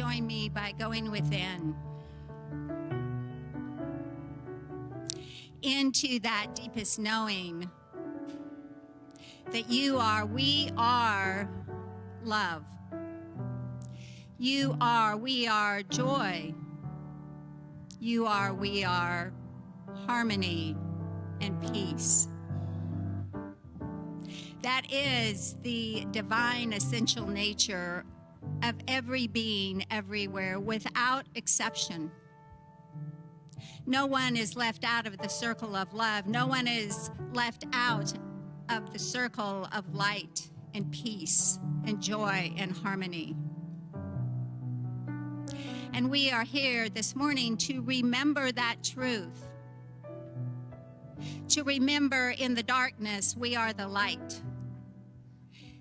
join me by going within into that deepest knowing that we are love. We are joy. We are harmony and peace. That is the divine essential nature of every being everywhere, without exception. No one is left out of the circle of love. No one is left out of the circle of light and peace and joy and harmony. And we are here this morning to remember that truth. To remember in the darkness, we are the light.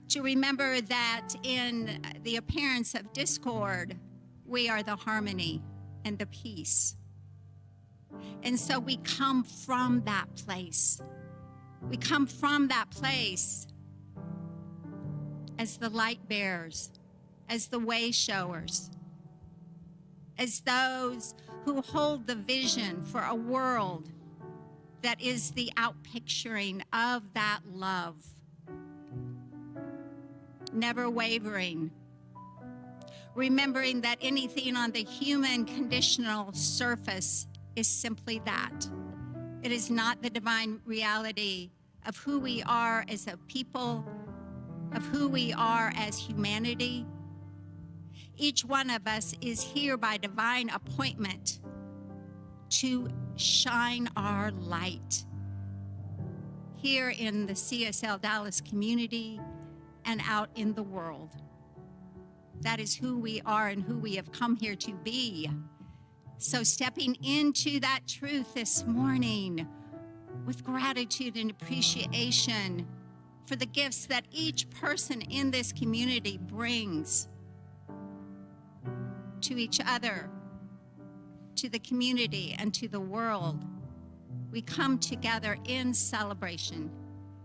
To remember that in the appearance of discord, we are the harmony and the peace. And so we come from that place. We come from that place as the light bearers, as the way showers, as those who hold the vision for a world that is the outpicturing of that love. Never wavering, remembering that anything on the human conditional surface is simply that. It is not the divine reality of who we are as a people, of who we are as humanity. Each one of us is here by divine appointment to shine our light here in the CSLDallas community and out in the world. That is who we are and who we have come here to be. So stepping into that truth this morning with gratitude and appreciation for the gifts that each person in this community brings to each other, to the community, and to the world. We come together in celebration,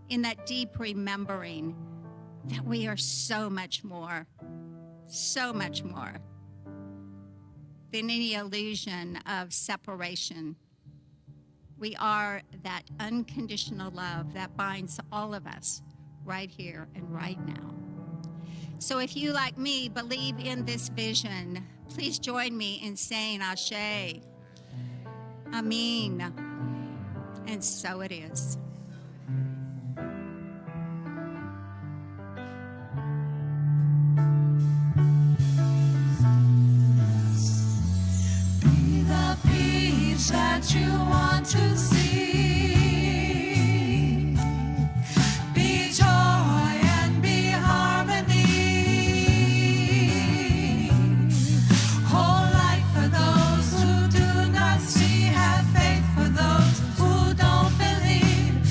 in that deep remembering that we are so much more than any illusion of separation. We are that unconditional love that binds all of us right here and right now. So if you, like me, believe in this vision, please join me in saying Ashe, Amen, and so it is. Be the peace that you want to see. Be joy and be harmony. Whole life for those who do not see. Have faith for those who don't believe.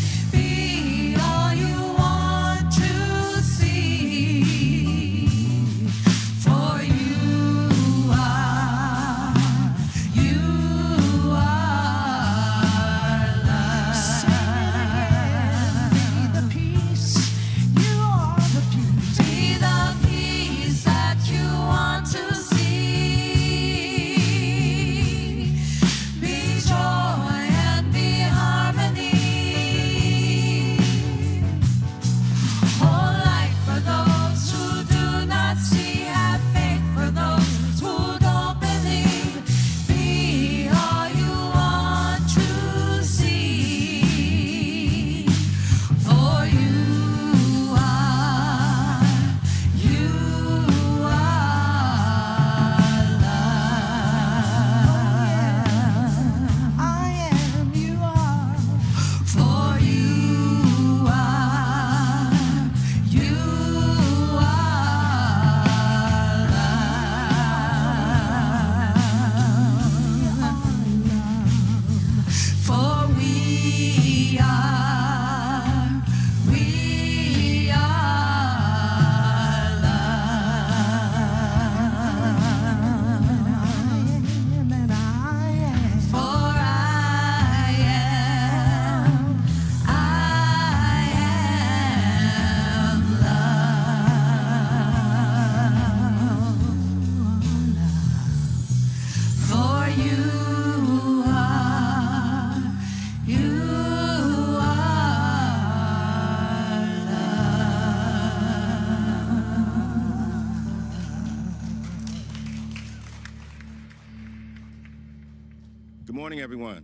morning, everyone,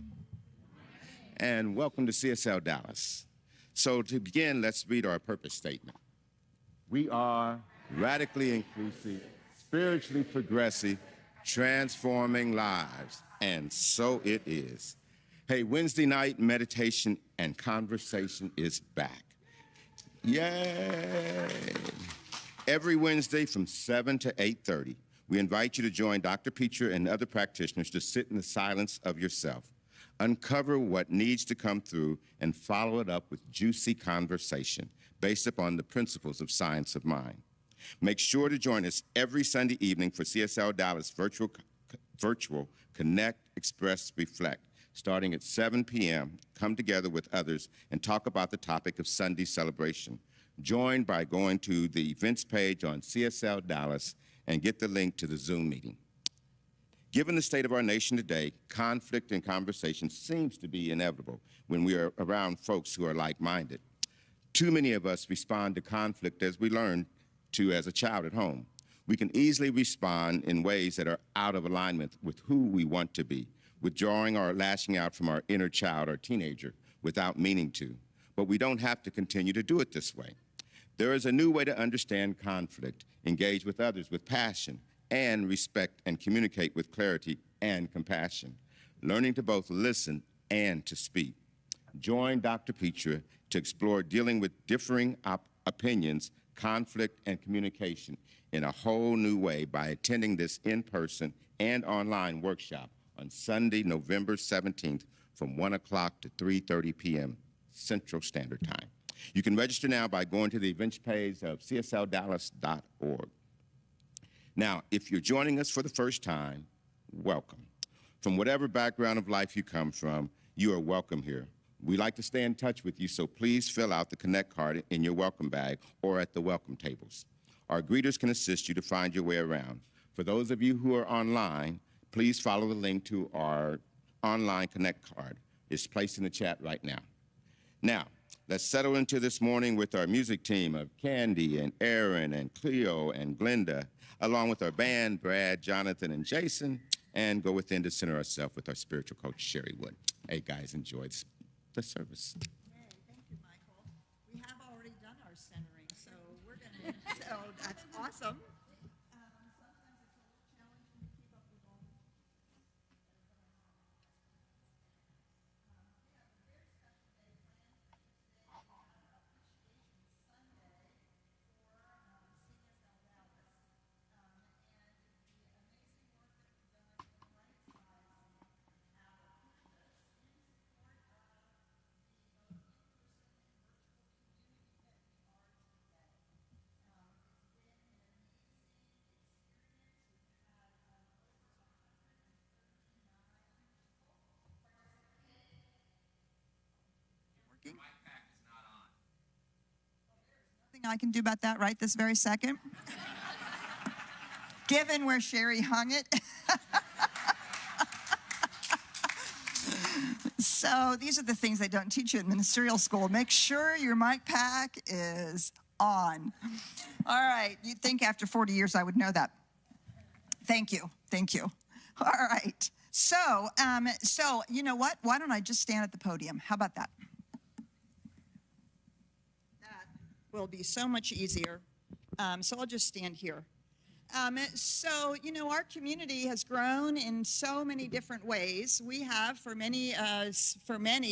and welcome to CSL Dallas. So to begin, let's read our purpose statement. We are radically inclusive, spiritually progressive, transforming lives, and so it is. Hey, Wednesday night meditation and conversation is back. Yay! Every Wednesday from 7 to 8:30, we invite you to join Dr. Petra and other practitioners to sit in the silence of yourself, uncover what needs to come through, and follow it up with juicy conversation based upon the principles of science of mind. Make sure to join us every Sunday evening for CSL Dallas virtual Connect, Express, Reflect. Starting at 7 p.m., come together with others and talk about the topic of Sunday celebration. Join by going to the events page on CSL Dallas and get the link to the Zoom meeting. Given the state of our nation today, conflict and conversation seems to be inevitable when we are around folks who are like-minded. Too many of us respond to conflict as we learned to as a child at home. We can easily respond in ways that are out of alignment with who we want to be, withdrawing or lashing out from our inner child or teenager without meaning to. But we don't have to continue to do it this way. There is a new way to understand conflict, engage with others with passion, and respect and communicate with clarity and compassion, learning to both listen and to speak. Join Dr. Petra to explore dealing with differing opinions, conflict, and communication in a whole new way by attending this in-person and online workshop on Sunday, November 17th from 1 o'clock to 3:30 p.m. Central Standard Time. You can register now by going to the events page of CSLDallas.org. Now, if you're joining us for the first time, welcome. From whatever background of life you come from, you are welcome here. We like to stay in touch with you, so please fill out the Connect card in your welcome bag or at the welcome tables. Our greeters can assist you to find your way around. For those of you who are online, please follow the link to our online Connect card. It's placed in the chat right now. Now, let's settle into this morning with our music team of Candy and Aaron and Cleo and Glenda, along with our band, Brad, Jonathan, and Jason, and go within to center ourselves with our spiritual coach, Sherry Wood. Hey, guys, enjoy the service. Hey, thank you, Michael. We have already done our centering, so we're going to, so that's awesome. Nothing I can do about that right this very second. Given where Sherry hung it. So these are the things they don't teach you in ministerial school. Make sure your mic pack is on. All right, you'd think after 40 years I would know that. Thank you. All right. So you know what? Why don't I just stand at the podium? How about that? That will be so much easier. So I'll just stand here. So, you know, our community has grown in so many different ways. We have, for many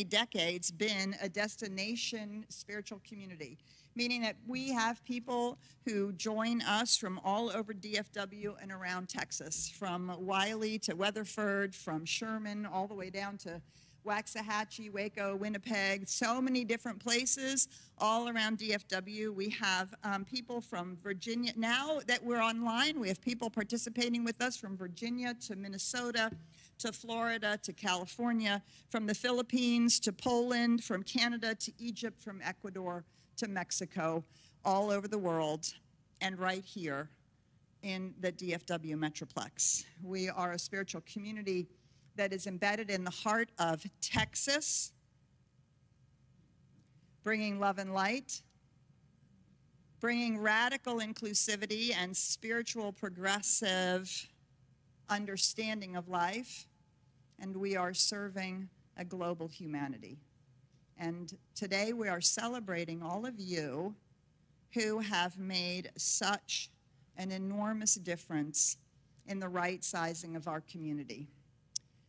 decades, been a destination spiritual community, meaning that we have people who join us from all over DFW and around Texas, from Wiley to Weatherford, from Sherman all the way down to Waxahachie, Waco, Winnipeg, so many different places all around DFW. We have people from Virginia. Now that we're online, we have people participating with us from Virginia to Minnesota to Florida to California, from the Philippines to Poland, from Canada to Egypt, from Ecuador to Mexico, all over the world, and right here in the DFW Metroplex. We are a spiritual community that is embedded in the heart of Texas, bringing love and light, bringing radical inclusivity and spiritual progressive understanding of life, and we are serving a global humanity. And today we are celebrating all of you who have made such an enormous difference in the right sizing of our community.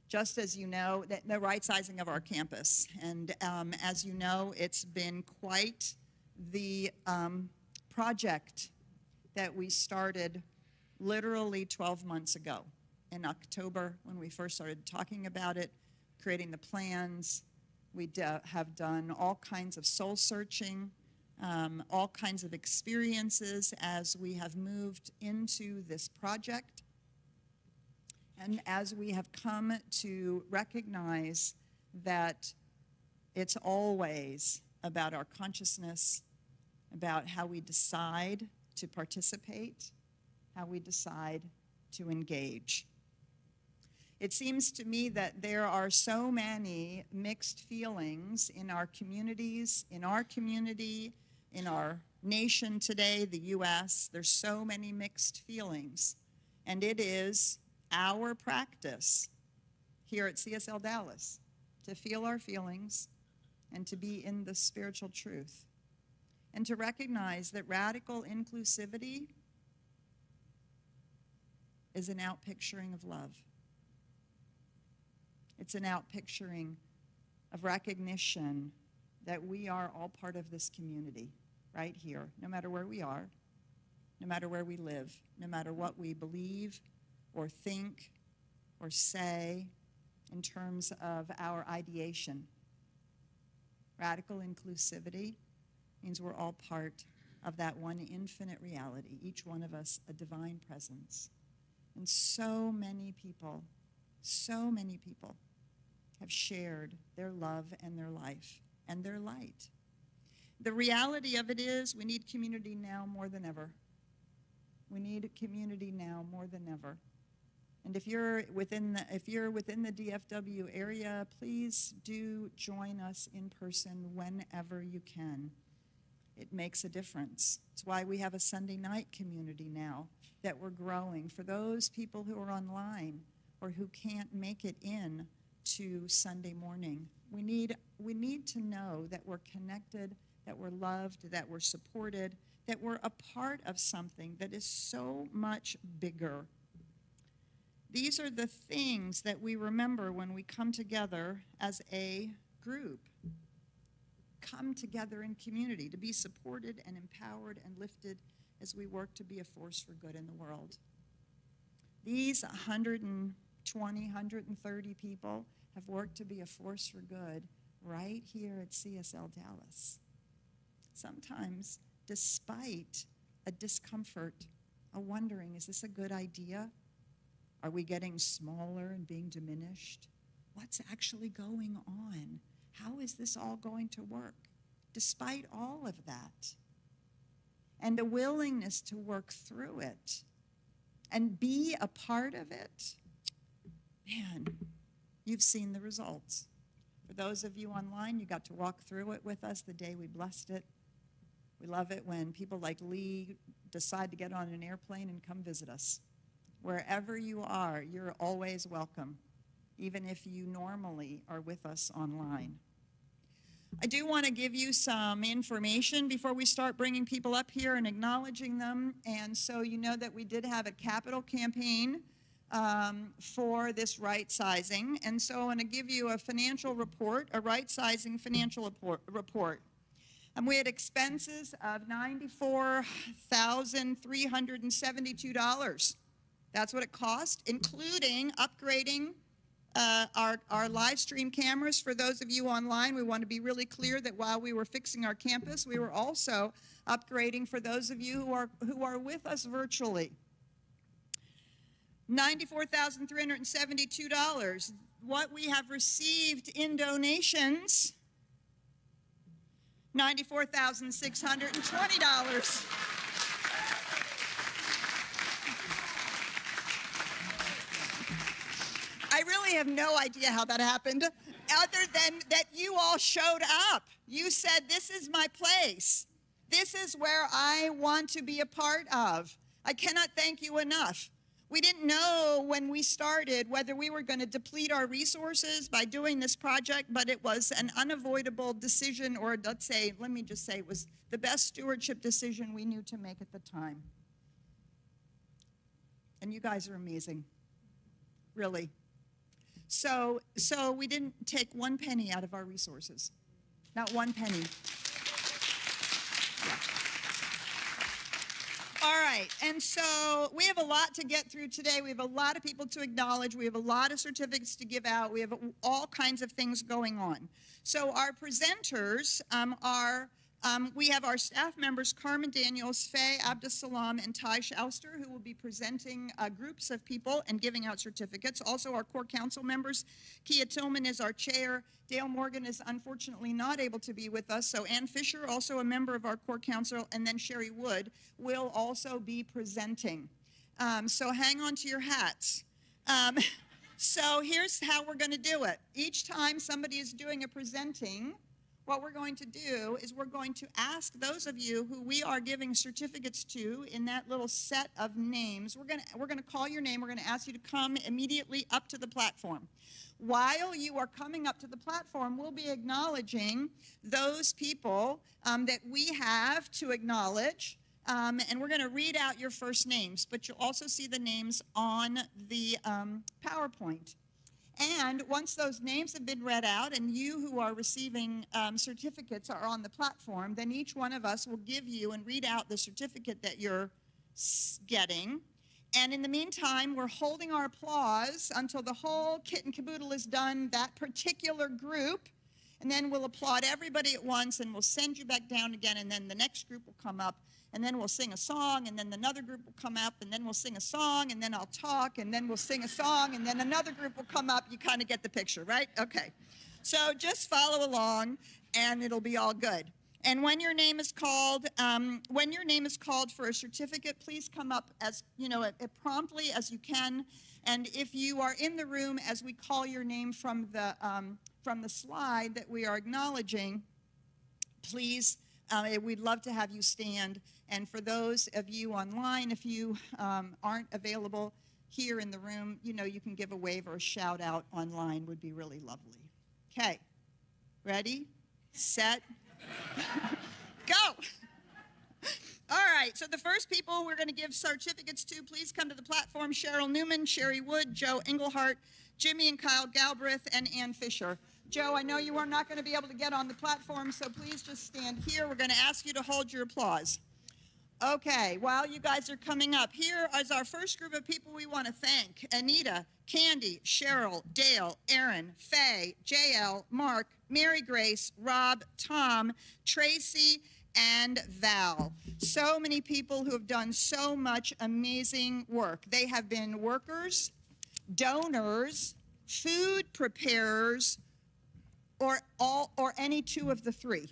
Just as you know, the right sizing of our campus. And as you know, it's been quite the project that we started literally 12 months ago in October when we first started talking about it, creating the plans. We have done all kinds of soul searching, all kinds of experiences as we have moved into this project. And as we have come to recognize that it's always about our consciousness, about how we decide to participate, how we decide to engage. It seems to me that there are so many mixed feelings in our communities, in our community, in our nation today, the U.S. There's so many mixed feelings. And it is our practice here at CSLDallas to feel our feelings and to be in the spiritual truth and to recognize that radical inclusivity is an outpicturing of love. It's an outpicturing of recognition that we are all part of this community right here, no matter where we are, no matter where we live, no matter what we believe or think or say in terms of our ideation. Radical inclusivity means we're all part of that one infinite reality, each one of us a divine presence. And so many people have shared their love and their life and their light. The reality of it is we need community now more than ever. We need community now more than ever. And if you're within the DFW area, please do join us in person whenever you can. It makes a difference. It's why we have a Sunday night community now that we're growing. For those people who are online or who can't make it in to Sunday morning, we need to know that we're connected, that we're loved, that we're supported, that we're a part of something that is so much bigger. These are the things that we remember when we come together as a group. Come together in community to be supported and empowered and lifted as we work to be a force for good in the world. These 120, 130 people have worked to be a force for good right here at CSLDallas. Sometimes, despite a discomfort, a wondering, is this a good idea? Are we getting smaller and being diminished? What's actually going on? How is this all going to work? Despite all of that, and a willingness to work through it and be a part of it, man, you've seen the results. For those of you online, you got to walk through it with us the day we blessed it. We love it when people like Lee decide to get on an airplane and come visit us. Wherever you are, you're always welcome, even if you normally are with us online. I do want to give you some information before we start bringing people up here and acknowledging them. And so you know that we did have a capital campaign for this right sizing. And so I want to give you a financial report, a right sizing financial report. And we had expenses of $94,372. That's what it cost, including upgrading our live stream cameras. For those of you online, we want to be really clear that while we were fixing our campus, we were also upgrading for those of you who are with us virtually. $94,372. What we have received in donations, $94,620. I really have no idea how that happened, other than that you all showed up. You said, this is my place. This is where I want to be a part of. I cannot thank you enough. We didn't know when we started whether we were going to deplete our resources by doing this project, but it was an unavoidable decision, or let me just say, it was the best stewardship decision we knew to make at the time. And you guys are amazing, really. So we didn't take 1 penny out of our resources, not 1 penny. All right, and so we have a lot to get through today. We have a lot of people to acknowledge. We have a lot of certificates to give out. We have all kinds of things going on. So our presenters we have our staff members, Carmen Daniels, Faye Abdusalam, and Ty Schauster, who will be presenting groups of people and giving out certificates. Also, our core council members, Kia Tillman is our chair. Dale Morgan is unfortunately not able to be with us. So Ann Fisher, also a member of our core council, and then Sherry Wood will also be presenting. So hang on to your hats. So here's how we're going to do it. Each time somebody is doing a presenting, what we're going to do is we're going to ask those of you who we are giving certificates to in that little set of names, we're going to call your name. We're going to ask you to come immediately up to the platform. While you are coming up to the platform, we'll be acknowledging those people that we have to acknowledge, and we're going to read out your first names, but you'll also see the names on the PowerPoint. And once those names have been read out and you who are receiving certificates are on the platform, then each one of us will give you and read out the certificate that you're getting. And in the meantime, we're holding our applause until the whole kit and caboodle is done, that particular group. And then we'll applaud everybody at once, and we'll send you back down again, and then the next group will come up, and then we'll sing a song, and then another group will come up, and then we'll sing a song, and then I'll talk, and then we'll sing a song, and then another group will come up. You kind of get the picture, right? Okay. So just follow along, and it'll be all good. And when your name is called, for a certificate, please come up as promptly as you can. And if you are in the room as we call your name from the slide that we are acknowledging, please, we'd love to have you stand. And for those of you online, if you aren't available here in the room, you can give a wave or a shout out online would be really lovely. Okay, ready, set, go. All right, so the first people we're going to give certificates to, please come to the platform. Cheryl Newman, Sherry Wood, Joe Englehart, Jimmy and Kyle Galbraith, and Ann Fisher. Joe, I know you are not going to be able to get on the platform, so please just stand here. We're going to ask you to hold your applause. Okay, while you guys are coming up, here is our first group of people we want to thank. Anita, Candy, Cheryl, Dale, Aaron, Faye, JL, Mark, Mary Grace, Rob, Tom, Tracy, and Val. So many people who have done so much amazing work. They have been workers, donors, food preparers, or any two of the three.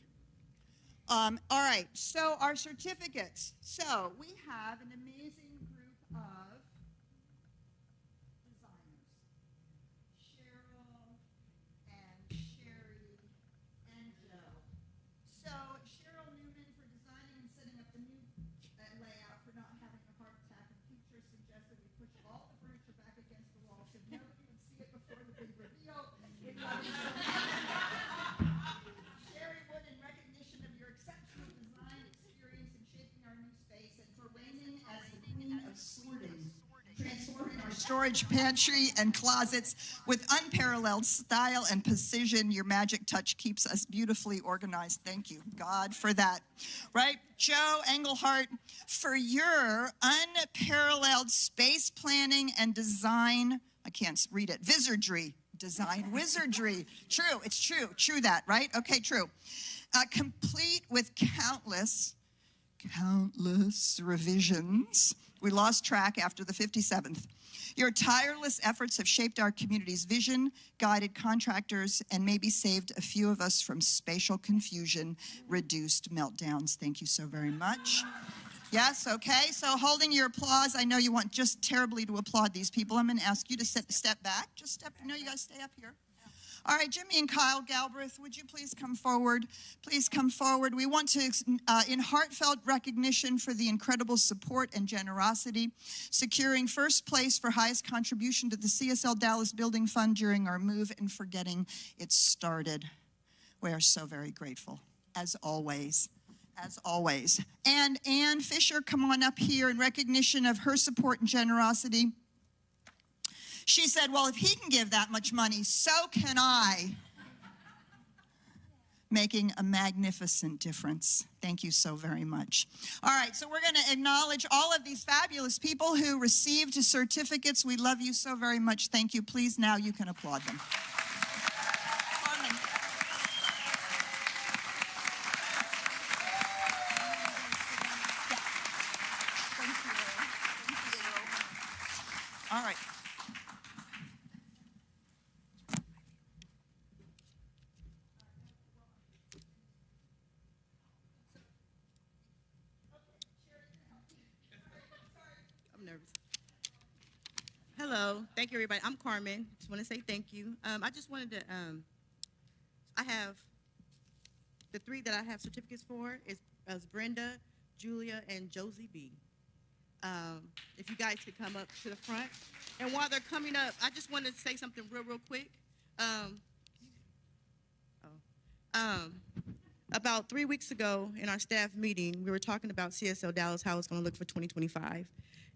All right, so our certificates. So we have an amazing group of designers. Cheryl and Sherry and Joe. So Cheryl Newman for designing and setting up the new layout for not having a heart attack. And Peter suggested we push all the furniture back against the wall so nobody would see it before the big reveal. Sherry Wood, in recognition of your exceptional design experience in shaping our new space, and for reigning as the queen of sorting, transforming our storage pantry and closets with unparalleled style and precision. Your magic touch keeps us beautifully organized. Thank you, God, for that. Right? Joe Englehart, for your unparalleled space planning and design, I can't read it, wizardry. Design wizardry. True, it's true. True that, right? Okay, true. Complete with countless revisions. We lost track after the 57th. Your tireless efforts have shaped our community's vision, guided contractors, and maybe saved a few of us from spatial confusion, reduced meltdowns. Thank you so very much. Yes, okay, so holding your applause, I know you want just terribly to applaud these people. I'm going to ask you to step back. Just step, no, you guys stay up here. All right, Jimmy and Kyle Galbraith, would you please come forward? Please come forward. We want to, in heartfelt recognition for the incredible support and generosity, securing first place for highest contribution to the CSLDallas Building Fund during our move and for getting it started. We are so very grateful, as always. As always. And Ann Fisher, come on up here in recognition of her support and generosity. She said, well, if he can give that much money, so can I. Making a magnificent difference. Thank you so very much. All right, so we're going to acknowledge all of these fabulous people who received certificates. We love you so very much. Thank you. Please, now you can applaud them. All right. I'm nervous. Hello. Thank you, everybody. I'm Carmen. Just want to say thank you. I just wanted to, I have, the three that I have certificates for is Brenda, Julia, and Josie B. If you guys could come up to the front. And while they're coming up, I just wanted to say something real quick. About 3 weeks ago in our staff meeting, we were talking about CSLDallas, how it's going to look for 2025.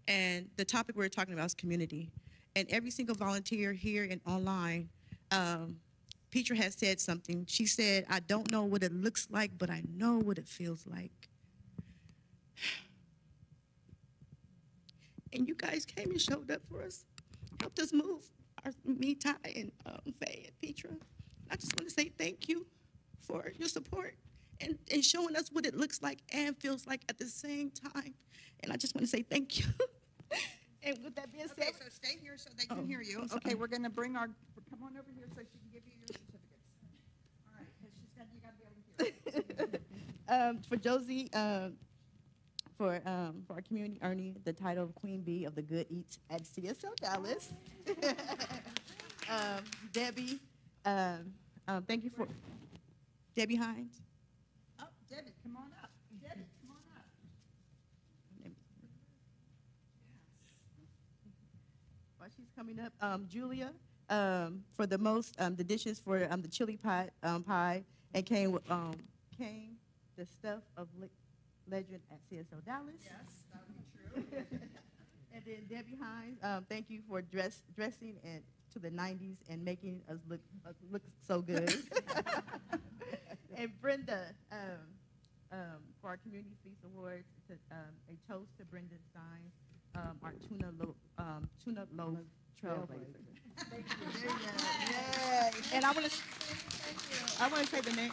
And the topic we were talking about is community. And every single volunteer here and online, Petra has said something. She said, I don't know what it looks like, but I know what it feels like. And you guys came and showed up for us, helped us move me, Ty, and Faye, and Petra. I just want to say thank you for your support and showing us what it looks like and feels like at the same time. And I just want to say thank you. And with that being said, Okay, so stay here so they can hear you. Okay, we're going to bring our, come on over here so she can give you your certificates. All right, because she said you got to be able to hear. For Josie, for our community earning the title of Queen Bee of the Good Eats at CSLDallas. Debbie, thank you for Debbie Hines. Oh, Debbie, come on up. Debbie, come on up. While she's coming up, Julia, for the most, the dishes for the chili pie, and came with the stuff of legend at CSLDallas. Yes, that would be true. And then Debbie Hines, thank you for dressing to the 90s and making us look so good. And Brenda, for our Community Feast Awards, a toast to Brenda Stein, our tuna loaf trailblazer. Thank you. There you go. Yay. And I want to say the name.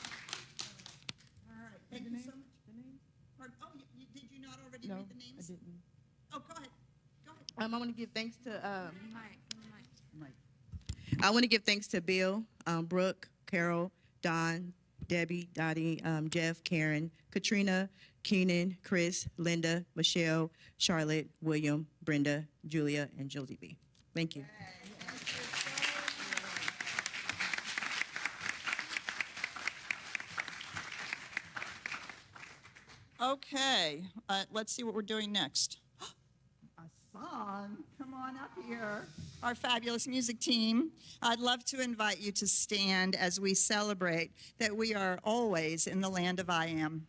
All right, thank you so much. The name? Oh, did you not already No, read the names? I didn't. Oh, go ahead. Go ahead. I want to give thanks to Mike. I want to give thanks to Bill, Brooke, Carol, Don, Debbie, Dottie, Jeff, Karen, Katrina, Keenan, Chris, Linda, Michelle, Charlotte, William, Brenda, Julia, and Josie B. Thank you. Okay, let's see what we're doing next. A song. Come on up here. Our fabulous music team. I'd love to invite you to stand as we celebrate that we are always in the land of I am.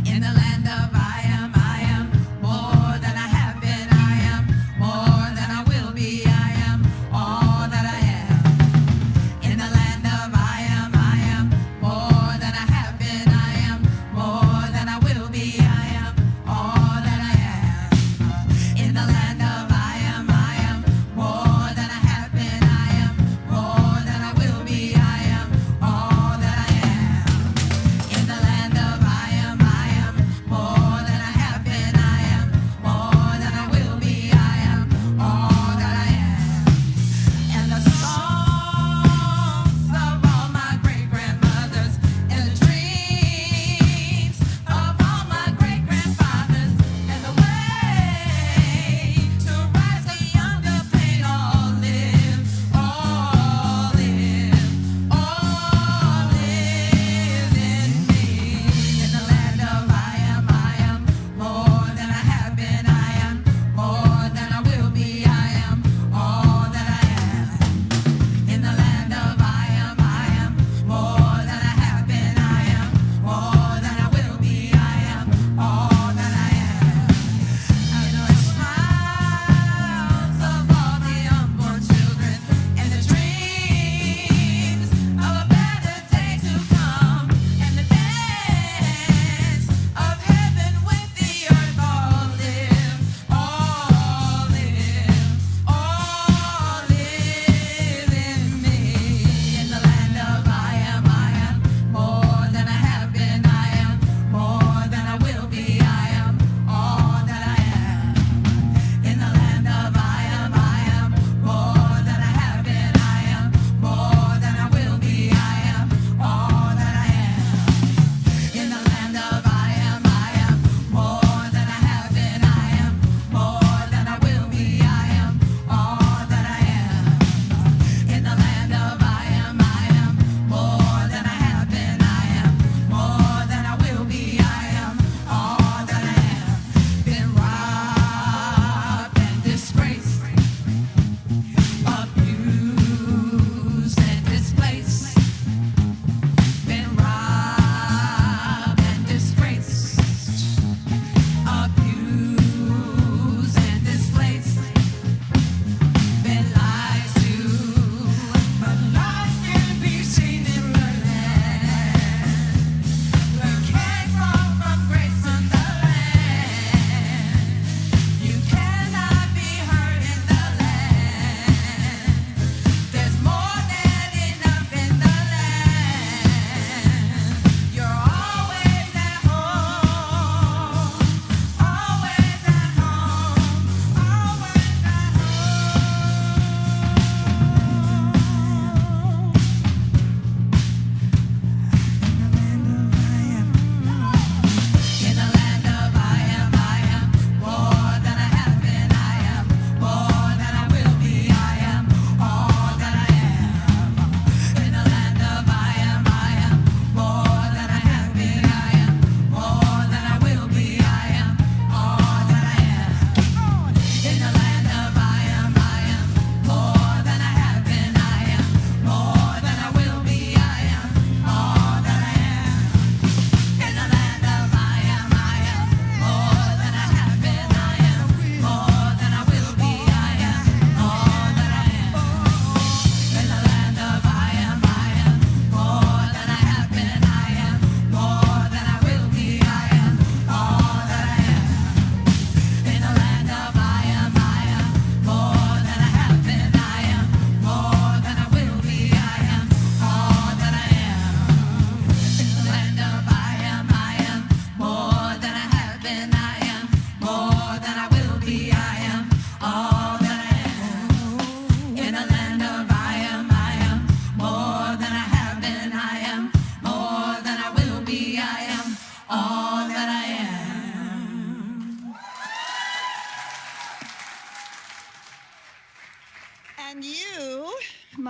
In the land of I am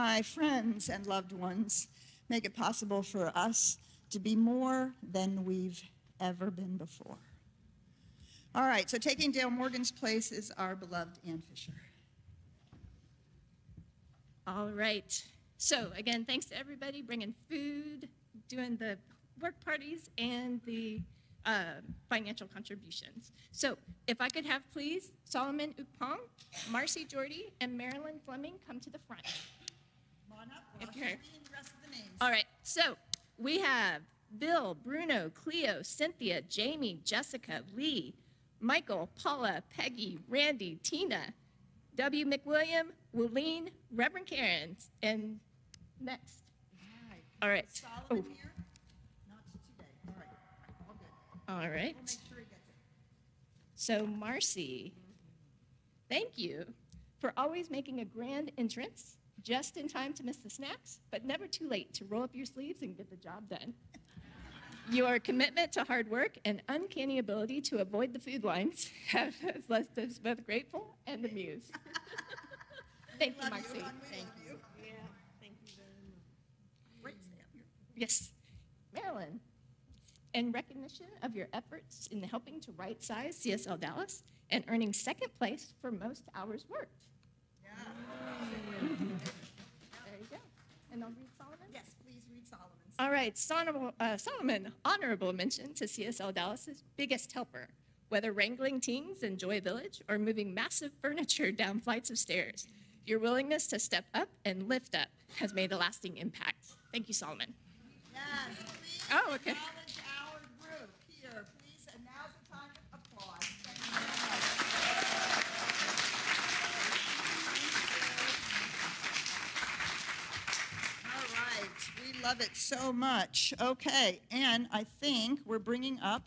my friends and loved ones make it possible for us to be more than we've ever been before. All right, so taking Dale Morgan's place is our beloved Ann Fisher. All right. So again, thanks to everybody bringing food, doing the work parties, and the financial contributions. So if I could have, please, Solomon Ukpong, Marcy Jordy, and Marilyn Fleming come to the front. Come on up. If I'll you're here. read the rest of the names. All right. So we have Bill, Bruno, Cleo, Cynthia, Jamie, Jessica, Lee, Michael, Paula, Peggy, Randy, Tina, W. McWilliam, Willeen, Reverend Karen, and next. All right. Solomon here? Not today. All right. All good. All right. We'll make sure he gets it. So Marcy, thank you for always making a grand entrance, just in time to miss the snacks, but never too late to roll up your sleeves and get the job done. Your commitment to hard work and uncanny ability to avoid the food lines has left us both grateful and amused. Thank you, Love Marcy. you, hon. We Thank love you. you. Yeah, thank you very much. Great, stay up here. Yes. Marilyn, in recognition of your efforts in helping to right-size CSLDallas and earning second place for most hours worked. Yeah. There you go. And I'll read Solomon. Yes, please read Solomon's. All right, Solomon, honorable mention to CSL Dallas's biggest helper, whether wrangling teens in Joy Village or moving massive furniture down flights of stairs. Your willingness to step up and lift up has made a lasting impact. Thank you, Solomon. Yes, please Oh, okay. acknowledge our group here, please, and now's the time to applaud. Thank you very much. All right, we love it so much. Okay, and I think we're bringing up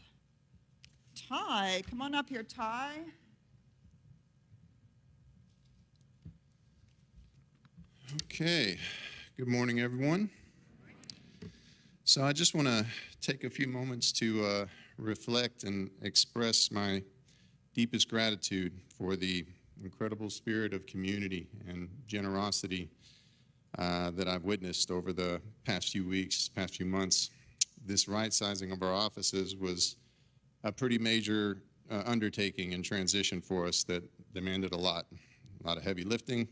Ty. Come on up here, Ty. Okay, good morning, everyone. So I just want to take a few moments to reflect and express my deepest gratitude for the incredible spirit of community and generosity that I've witnessed over the past few weeks, past few months. This right-sizing of our offices was a pretty major undertaking and transition for us that demanded a lot of heavy lifting,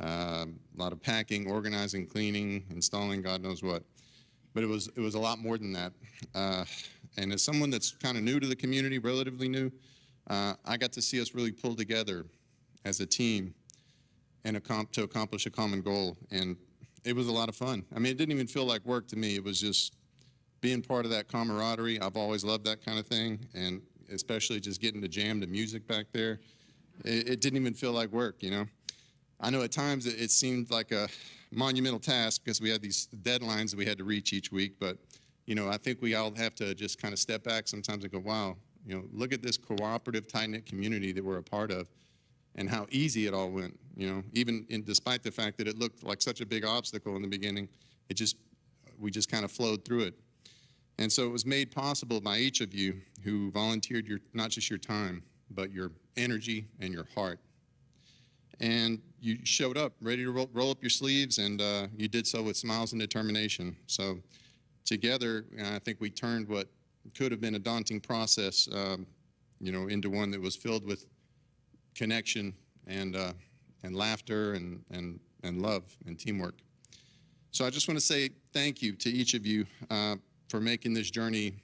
a lot of packing, organizing, cleaning, installing, God knows what. But it was a lot more than that. And as someone that's kind of new to the community, relatively new, I got to see us really pull together as a team and to accomplish a common goal. And it was a lot of fun. I mean, it didn't even feel like work to me. It was just being part of that camaraderie. I've always loved that kind of thing, and especially just getting to jam to music back there. It didn't even feel like work, you know. I know at times it seemed like a monumental task because we had these deadlines that we had to reach each week, but, you know, I think we all have to just kind of step back sometimes and go, wow, you know, look at this cooperative, tight-knit community that we're a part of and how easy it all went, you know, despite the fact that it looked like such a big obstacle in the beginning, we just kind of flowed through it. And so it was made possible by each of you who volunteered not just your time, but your energy and your heart. And you showed up ready to roll up your sleeves, and you did so with smiles and determination. So together, I think we turned what could have been a daunting process, you know, into one that was filled with connection and laughter and love and teamwork. So I just want to say thank you to each of you for making this journey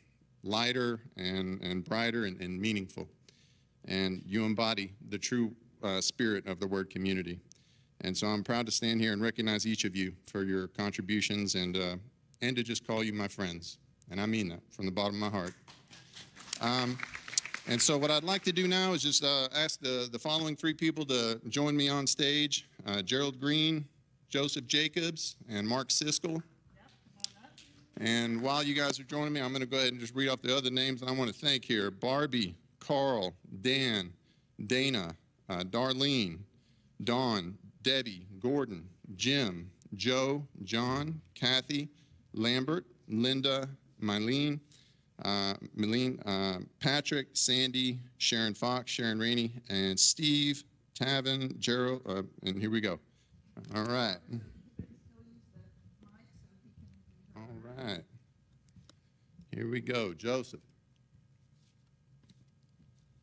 lighter and brighter and meaningful. And you embody the true spirit of the word community. And so I'm proud to stand here and recognize each of you for your contributions and to just call you my friends. And I mean that from the bottom of my heart. And so what I'd like to do now is just ask the following three people to join me on stage. Gerald Green, Joseph Jacobs, and Mark Siskel. And while you guys are joining me, I'm going to go ahead and just read off the other names that I want to thank here. Barbie, Carl, Dan, Dana, Darlene, Dawn, Debbie, Gordon, Jim, Joe, John, Kathy, Lambert, Linda, Mylene, Patrick, Sandy, Sharon Fox, Sharon Rainey, and Steve, Tavin, Gerald, and here we go. All right. right. Here we go. Joseph.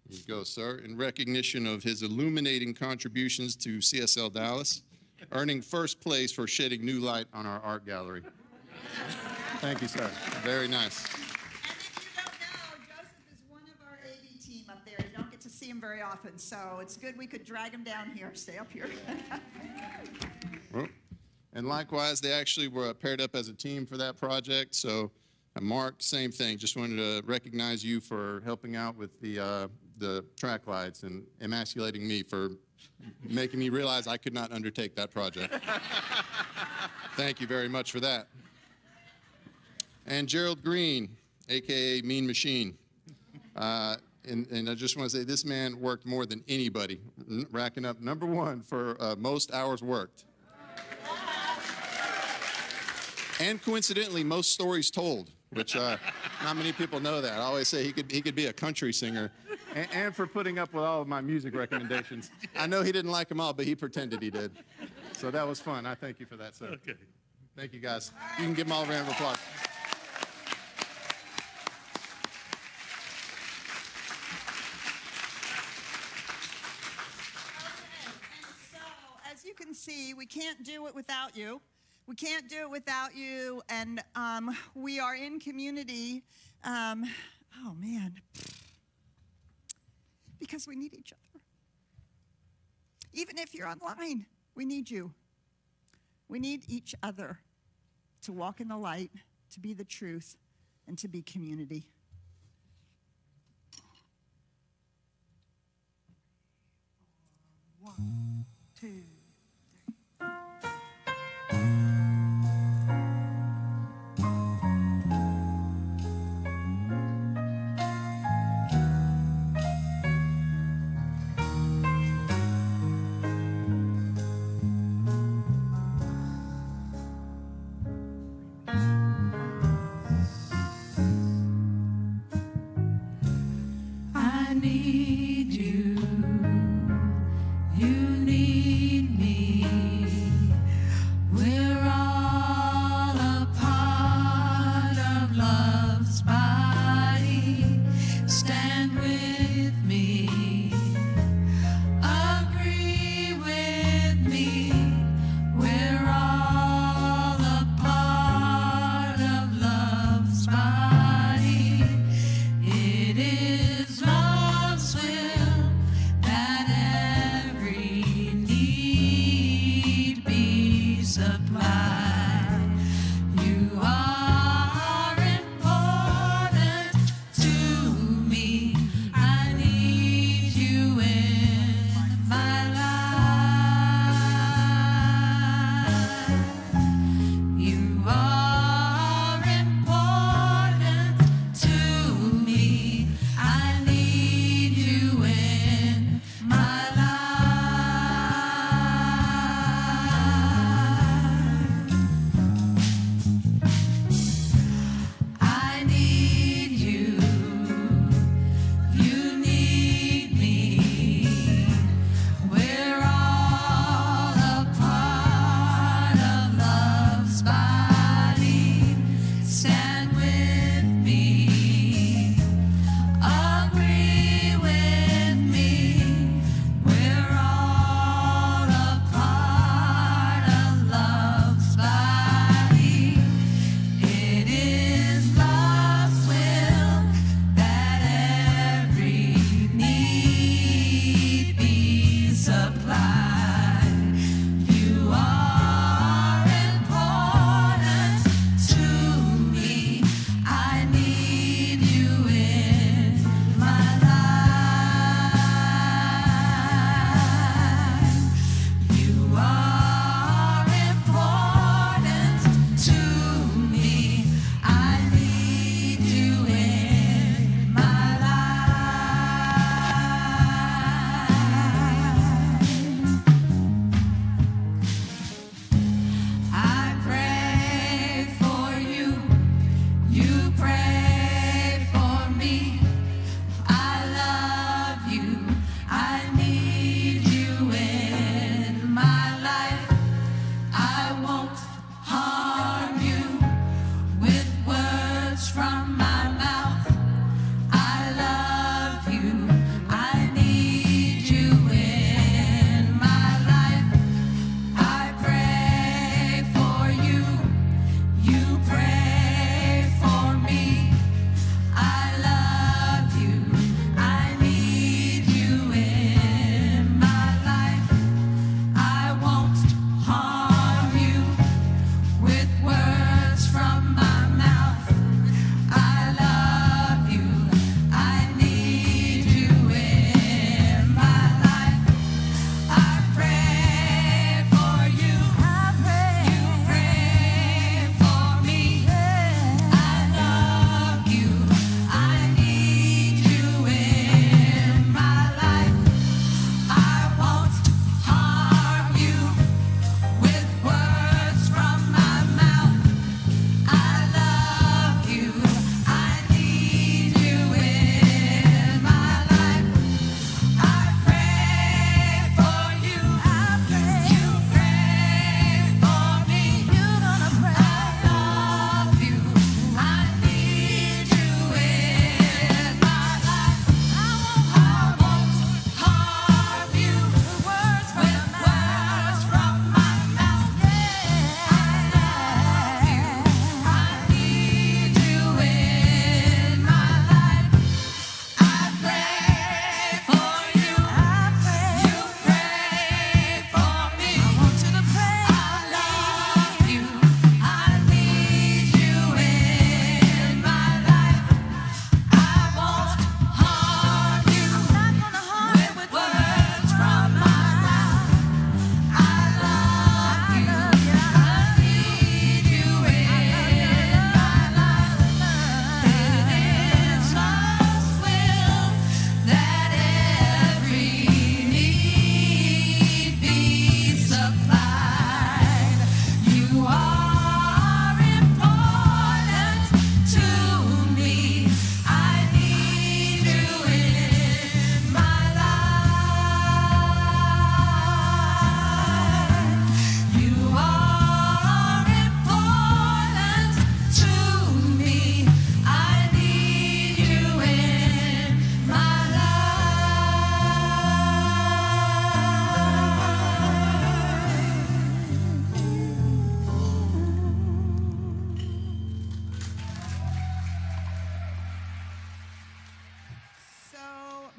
Here you go, sir. In recognition of his illuminating contributions to CSL Dallas, earning first place for shedding new light on our art gallery. Thank you, sir. Very nice. And if you don't know, Joseph is one of our AV team up there. You don't get to see him very often, so it's good we could drag him down here. Stay up here. Well, and likewise, they actually were paired up as a team for that project. So, Mark, same thing. Just wanted to recognize you for helping out with the track lights and emasculating me for making me realize I could not undertake that project. Thank you very much for that. And Gerald Green, a.k.a. Mean Machine. And I just want to say this man worked more than anybody, racking up #1 for most hours worked. And coincidentally, most stories told, which not many people know that. I always say he could be a country singer. And for putting up with all of my music recommendations. I know he didn't like them all, but he pretended he did. So that was fun. I thank you for that, sir. Okay. Thank you, guys. You can give them all a round of applause. As you can see, we can't do it without you. We can't do it without you, and we are in community. Oh, man. Because we need each other. Even if you're online, we need you. We need each other to walk in the light, to be the truth, and to be community. One, two. I need you, you need me. We're all a part of love's body. Stand with me, agree with me. We're all a part of love's body. It is love's will.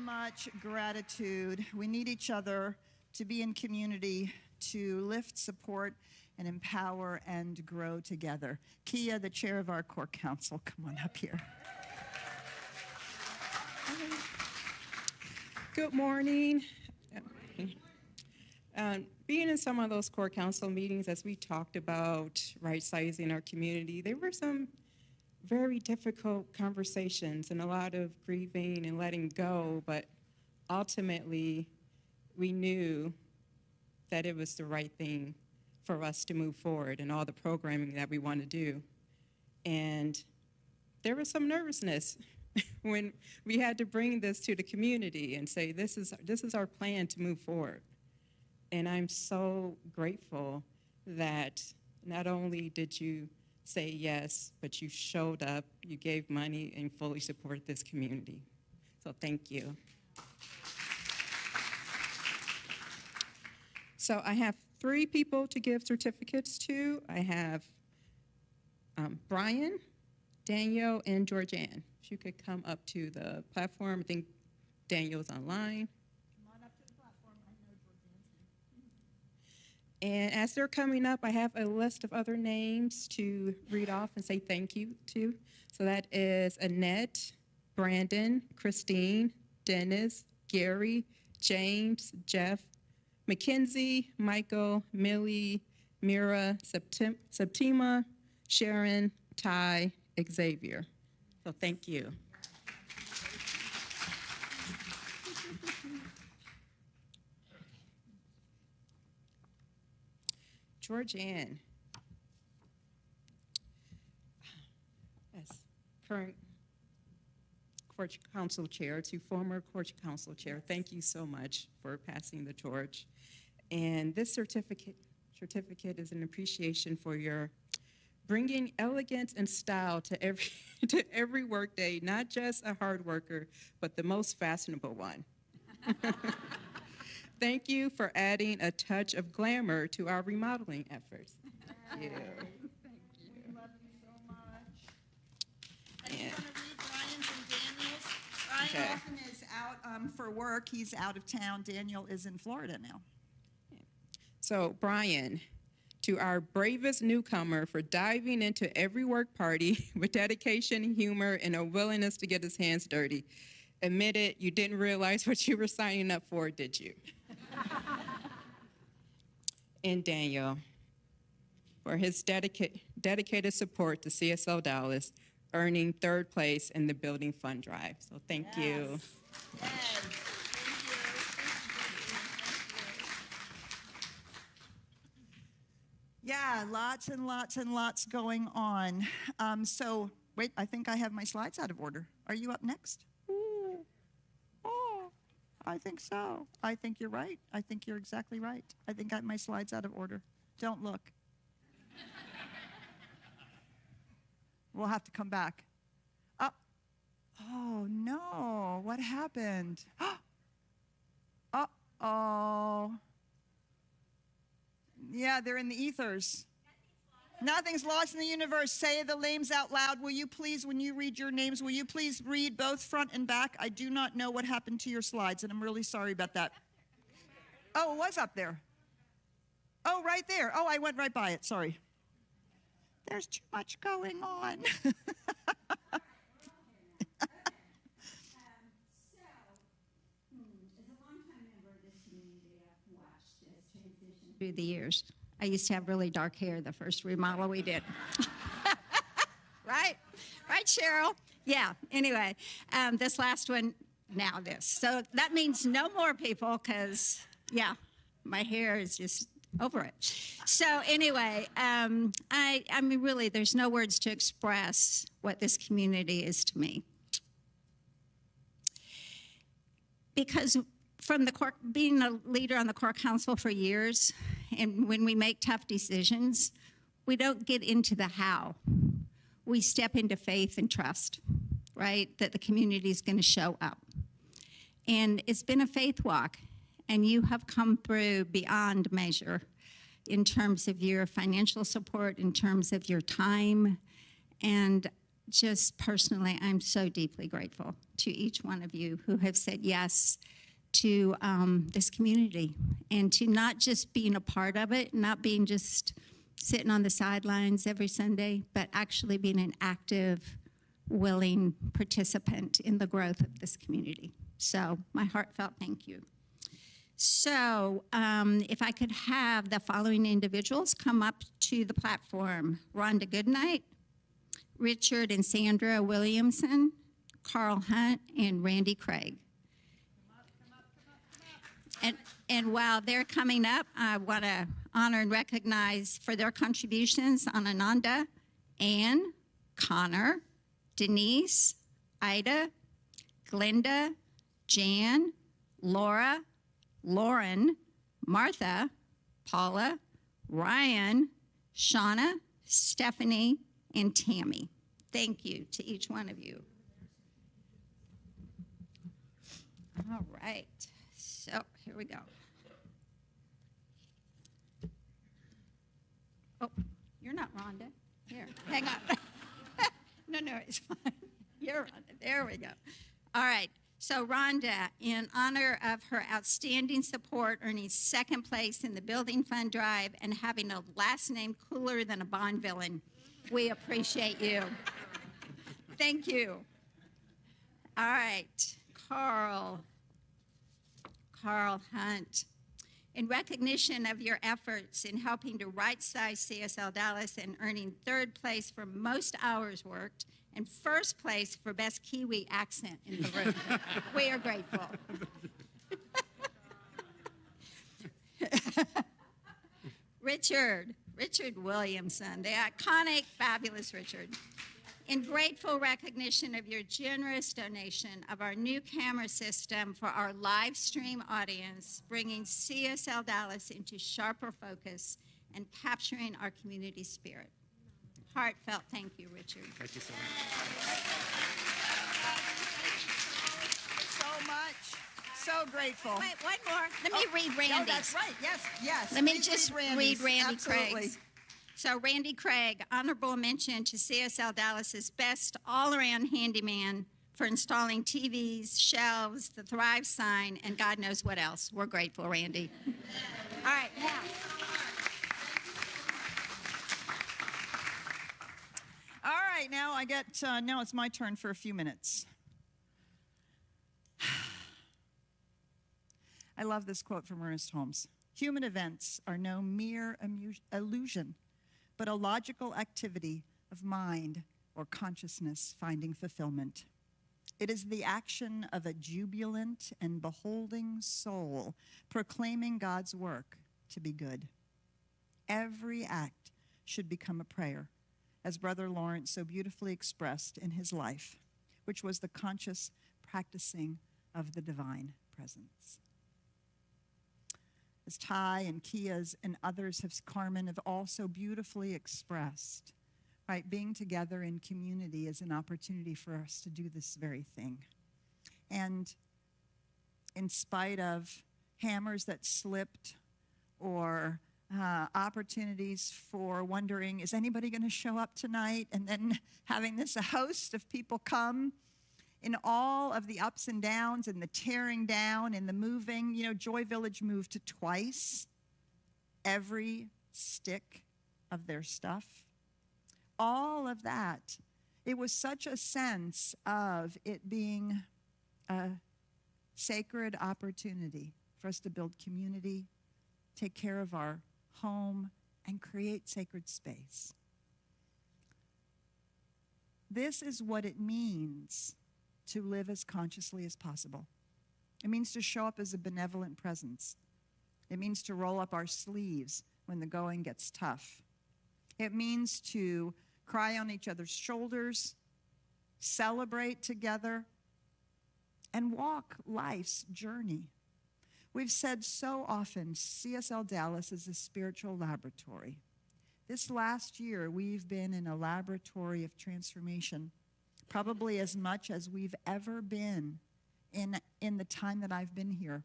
much gratitude. We need each other to be in community, to lift, support, and empower and grow together. Kia, the chair of our core council, come on up here. Good morning. Being in some of those core council meetings, as we talked about right-sizing our community, there were some very difficult conversations and a lot of grieving and letting go, but ultimately we knew that it was the right thing for us to move forward and all the programming that we want to do. And there was some nervousness when we had to bring this to the community and say, this is our plan to move forward. And I'm so grateful that not only did you say yes, but you showed up, you gave money, and fully support this community. So thank you. So I have 3 people to give certificates to. I have Brian, Daniel, and Georgianne. If you could come up to the platform. I think Daniel's online. Come on up to the platform. I know Georgianne's here. And as they're coming up, I have a list of other names to read off and say thank you to. So that is Annette, Brandon, Christine, Dennis, Gary, James, Jeff, Mackenzie, Michael, Millie, Mira, Septima, Sharon, Ty, Xavier. So thank you. Georgianne, as current court council chair to former court council chair, thank you so much for passing the torch. And this certificate is an appreciation for your bringing elegance and style to every workday, not just a hard worker, but the most fashionable one. Thank you for adding a touch of glamour to our remodeling efforts. Thank you. We love you so much. I just want to read Brian's and Daniel's. Brian often is out for work. He's out of town. Daniel is in Florida now. So, Brian, to our bravest newcomer for diving into every work party with dedication, humor, and a willingness to get his hands dirty. Admit it, you didn't realize what you were signing up for, did you? And Daniel, for his dedicated support to CSLDallas, earning 3rd place in the building fund drive. So thank you. Yes. Yeah, lots and lots and lots going on. So, wait, I think I have my slides out of order. Are you up next? Ooh. Oh, I think so. I think you're right. I think you're exactly right. I think I have my slides out of order. Don't look. We'll have to come back. Oh, no. What happened? Uh-oh. Yeah, they're in the ethers. Nothing's lost in the universe. Say the names out loud. Will you please, when you read your names, will you please read both front and back? I do not know what happened to your slides, and I'm really sorry about that. Oh, it was up there. Oh, right there. Oh, I went right by it. Sorry. There's too much going on. Through the years. I used to have really dark hair the first remodel we did. Right? Right, Cheryl? Yeah, anyway, this last one, now this. So that means no more people because, yeah, my hair is just over it. So anyway, I mean, really, there's no words to express what this community is to me. Because from the court, being a leader on the core council for years, and when we make tough decisions, we don't get into the how. We step into faith and trust, right? That the community is going to show up. And it's been a faith walk, and you have come through beyond measure in terms of your financial support, in terms of your time, and just personally, I'm so deeply grateful to each one of you who have said yes to this community, and to not just being a part of it, not being just sitting on the sidelines every Sunday, but actually being an active, willing participant in the growth of this community. So my heartfelt thank you. So if I could have the following individuals come up to the platform: Rhonda Goodnight, Richard and Sandra Williamson, Carl Hunt, and Randy Craig. And while they're coming up, I want to honor and recognize for their contributions Ananda, Ann, Connor, Denise, Ida, Glenda, Jan, Laura, Lauren, Martha, Paula, Ryan, Shauna, Stephanie, and Tammy. Thank you to each one of you. All right. So here we go. Oh, you're not Rhonda. Here, hang on. No, it's fine. You're Rhonda. There we go. All right. So Rhonda, in honor of her outstanding support, earning second place in the Building Fund Drive and having a last name cooler than a Bond villain, we appreciate you. Thank you. All right. Carl Hunt. In recognition of your efforts in helping to right-size CSL Dallas and earning third place for most hours worked and first place for best Kiwi accent in the room, we are grateful. Richard Williamson, the iconic, fabulous Richard. In grateful recognition of your generous donation of our new camera system for our live stream audience, bringing CSL Dallas into sharper focus and capturing our community spirit. Heartfelt thank you, Richard. Thank you so So much. much. So grateful. Wait, one more. Let me read Randy's. Oh, that's right. Yes. Let me Please just Randy's. read Randy Absolutely. Craig's. So Randy Craig, honorable mention to CSL Dallas's best all-around handyman for installing TVs, shelves, the Thrive sign, and God knows what else. We're grateful, Randy. All right, now. All right, now it's my turn for a few minutes. I love this quote from Ernest Holmes. Human events are no mere illusion, but a logical activity of mind or consciousness finding fulfillment. It is the action of a jubilant and beholding soul proclaiming God's work to be good. Every act should become a prayer, as Brother Lawrence so beautifully expressed in his life, which was the conscious practicing of the divine presence. As Ty and Kia's and others Carmen have also beautifully expressed, right? Being together in community is an opportunity for us to do this very thing. And in spite of hammers that slipped or opportunities for wondering, is anybody going to show up tonight? And then having this a host of people come, in all of the ups and downs and the tearing down and the moving, Joy Village moved twice every stick of their stuff. All of that. It was such a sense of it being a sacred opportunity for us to build community, take care of our home, and create sacred space. This is what it means to live as consciously as possible. It means to show up as a benevolent presence. It means to roll up our sleeves when the going gets tough. It means to cry on each other's shoulders, celebrate together, and walk life's journey. We've said so often, CSL Dallas is a spiritual laboratory. This last year, we've been in a laboratory of transformation, probably as much as we've ever been in the time that I've been here.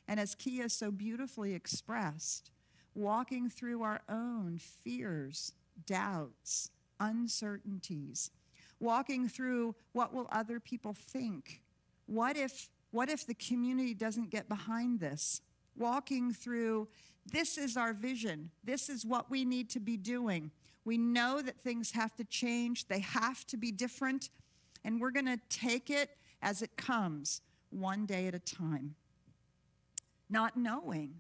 And as Kia so beautifully expressed, walking through our own fears, doubts, uncertainties, walking through what will other people think? What if the community doesn't get behind this? Walking through, this is our vision. This is what we need to be doing. We know that things have to change. They have to be different. And we're going to take it as it comes, one day at a time, not knowing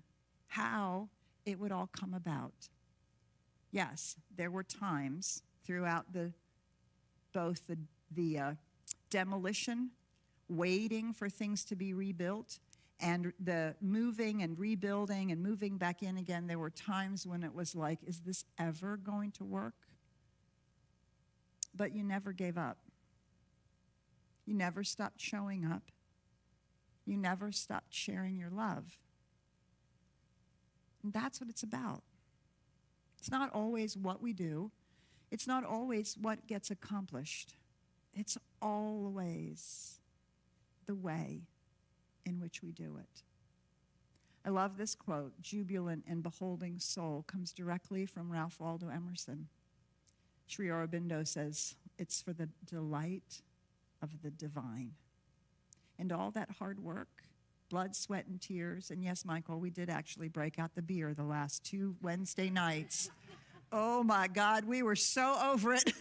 how it would all come about. Yes, there were times throughout both the demolition, waiting for things to be rebuilt, and the moving and rebuilding and moving back in again. There were times when it was like, is this ever going to work? But you never gave up. You never stopped showing up. You never stopped sharing your love. And that's what it's about. It's not always what we do. It's not always what gets accomplished. It's always the way in which we do it. I love this quote, "Jubilant and beholding soul," comes directly from Ralph Waldo Emerson. Sri Aurobindo says, it's for the delight of the divine. And all that hard work, blood, sweat, and tears, and yes, Michael, we did actually break out the beer the last 2 Wednesday nights. Oh my God, we were so over it.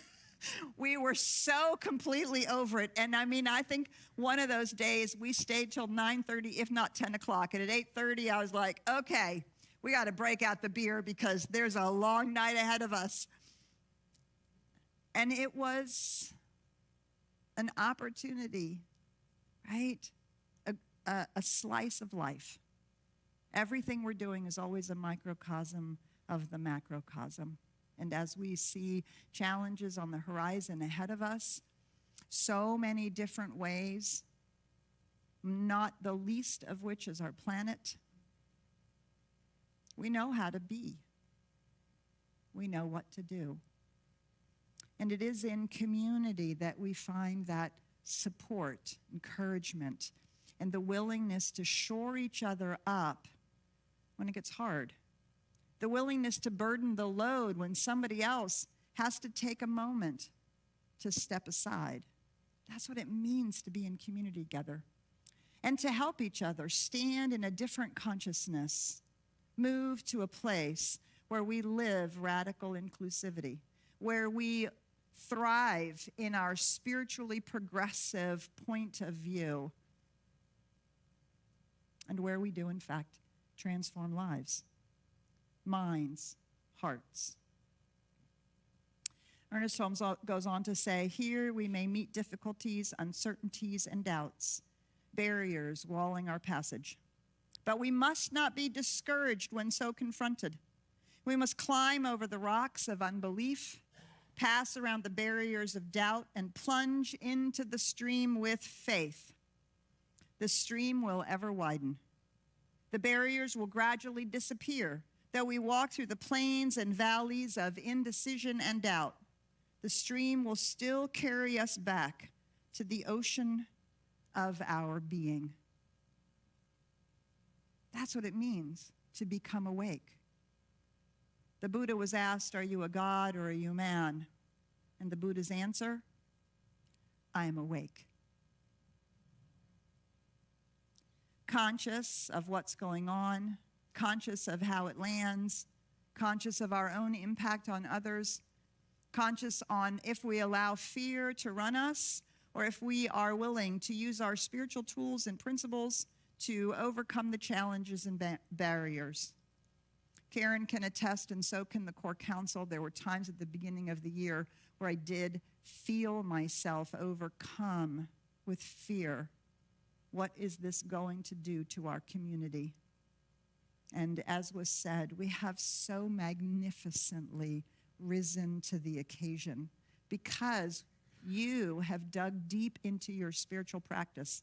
We were so completely over it. And I mean, I think one of those days we stayed till 9:30, if not 10 o'clock. And at 8:30, I was like, okay, we got to break out the beer because there's a long night ahead of us. And it was an opportunity, right? A slice of life. Everything we're doing is always a microcosm of the macrocosm. And as we see challenges on the horizon ahead of us, so many different ways, not the least of which is our planet, we know how to be. We know what to do. And it is in community that we find that support, encouragement, and the willingness to shore each other up when it gets hard. The willingness to burden the load when somebody else has to take a moment to step aside. That's what it means to be in community together. And to help each other stand in a different consciousness, move to a place where we live radical inclusivity, where we thrive in our spiritually progressive point of view, and where we do, in fact, transform lives, minds, hearts. Ernest Holmes goes on to say, here we may meet difficulties, uncertainties, and doubts, barriers walling our passage. But we must not be discouraged when so confronted. We must climb over the rocks of unbelief, pass around the barriers of doubt, and plunge into the stream with faith. The stream will ever widen. The barriers will gradually disappear, though we walk through the plains and valleys of indecision and doubt. The stream will still carry us back to the ocean of our being. That's what it means to become awake. The Buddha was asked, are you a god or are you a man? And the Buddha's answer, I am awake. Conscious of what's going on, conscious of how it lands, conscious of our own impact on others, conscious on if we allow fear to run us or if we are willing to use our spiritual tools and principles to overcome the challenges and barriers. Karen can attest, and so can the core council. There were times at the beginning of the year where I did feel myself overcome with fear. What is this going to do to our community? And as was said, we have so magnificently risen to the occasion because you have dug deep into your spiritual practice.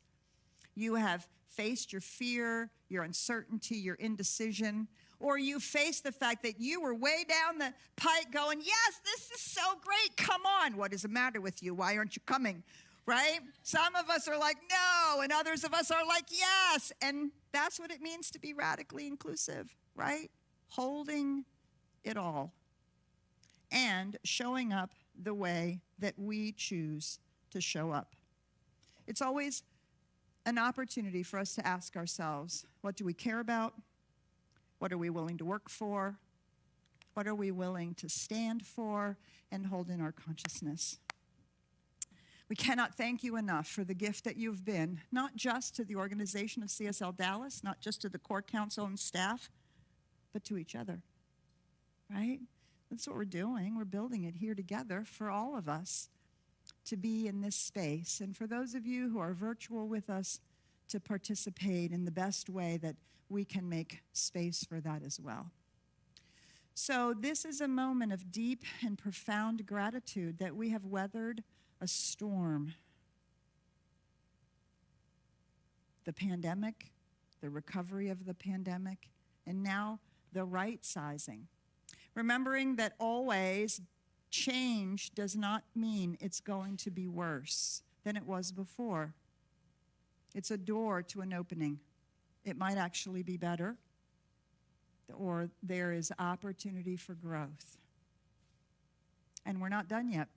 You have faced your fear, your uncertainty, your indecision, or you faced the fact that you were way down the pike going, yes, this is so great, come on. What is the matter with you? Why aren't you coming? Right? Some of us are like, no, and others of us are like, yes. And that's what it means to be radically inclusive, right? Holding it all and showing up the way that we choose to show up. It's always an opportunity for us to ask ourselves, what do we care about? What are we willing to work for? What are we willing to stand for and hold in our consciousness? We cannot thank you enough for the gift that you've been, not just to the organization of CSLDallas, not just to the core council and staff, but to each other, right? That's what we're doing. We're building it here together for all of us to be in this space. And for those of you who are virtual with us, to participate in the best way that we can make space for that as well. So this is a moment of deep and profound gratitude that we have weathered a storm. The pandemic, the recovery of the pandemic, and now the right sizing. Remembering that always change does not mean it's going to be worse than it was before. It's a door to an opening. It might actually be better, or there is opportunity for growth. And we're not done yet,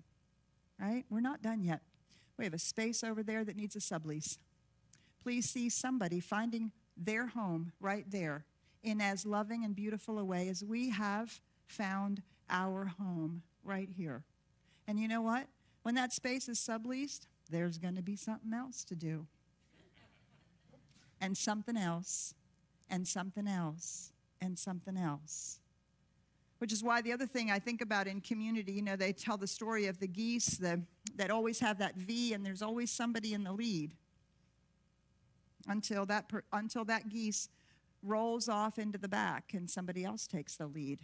right? We're not done yet. We have a space over there that needs a sublease. Please see somebody finding their home right there in as loving and beautiful a way as we have found our home right here. And you know what? When that space is subleased, there's going to be something else to do. And something else, and something else, and something else. Which is why the other thing I think about in community, you know, they tell the story of the geese that always have that V, and there's always somebody in the lead until that geese rolls off into the back and somebody else takes the lead.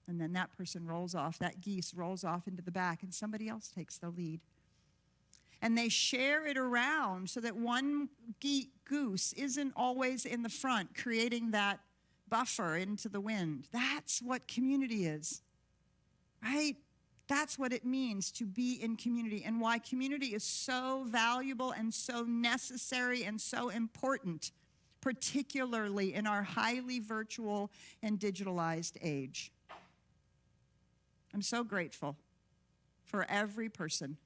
And then that person rolls off, that geese rolls off into the back and somebody else takes the lead. And they share it around so that one goose isn't always in the front, creating that buffer into the wind. That's what community is, right? That's what it means to be in community, and why community is so valuable and so necessary and so important, particularly in our highly virtual and digitalized age. I'm so grateful for every person.